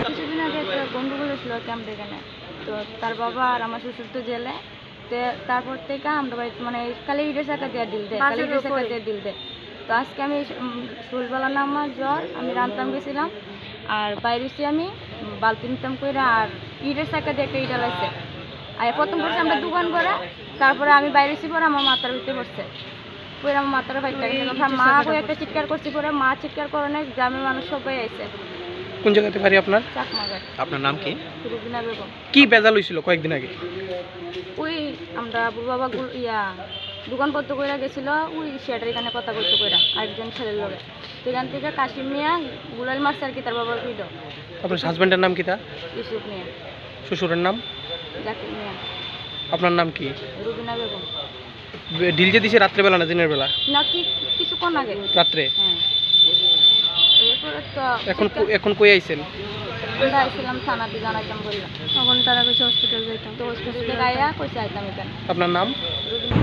কিছুদিন আগে একটা গন্ডগোল হয়েছিল ক্যাম্প এখানে, তো তার বাবা আর আমার শ্বশুর তো জেলে, তো তারপর থেকে আমরা বাড়িতে মানে কালি ইটের চাকা দিয়ে দিল দেয়, কালি ইটের চাকা দিয়ে দিল দেয়। তো আজকে আমি শরীরবেলা না আমার জ্বর, আমি রান্তাম গেছিলাম আর বাইরেছি আমি বালতি নিতাম করে আর ইটের চাকা দিয়ে একটা ইটা লাগছে। আর প্রথম করছি আমরা দোকান করে, তারপরে আমি বাইরেছি পরে আমার মাথার ভিতরে পড়ছে, পরে আমার মাথার বাইরটা গেছে। মা বই একটা চিৎকার করছি, পরে মা চিৎকার করে নাই, গ্রামের মানুষ সবাই আইছে। কোন জায়গাতে বাড়ি আপনার? চাকমাঘাট। আপনার নাম কি? রুবিনা বেগম। কি বেজাল হয়েছিল কয়েকদিন আগে? ওই আমরা বাবা দোকানপত্র করে গেছিল, ওই সেটার এখানে কথা করতে কইরা আরেকজন ছেলের লগে, সেখান থেকে কাশিম মিয়া গুলাল মারছে আর কি তার বাবার পিড। আপনার হাজবেন্ডের নাম কি? তা ইউসুফ মিয়া। শ্বশুরের নাম? জাকির মিয়া। আপনার নাম কি? রুবিনা বেগম। ডিল যে দিছে রাত্রেবেলা না দিনের বেলা? না কি কিছুক্ষণ আগে রাত্রে। হ্যাঁ। এরপরে তো এখন কই আইছেন? আমরা আইছিলাম থানাতে জানাইতাম বললাম, তখন তারা কইছে হসপিটাল যাইতাম, তো হসপিটালে গাইয়া কইছে আইতাম এখানে। আপনার নাম? রুবিনা।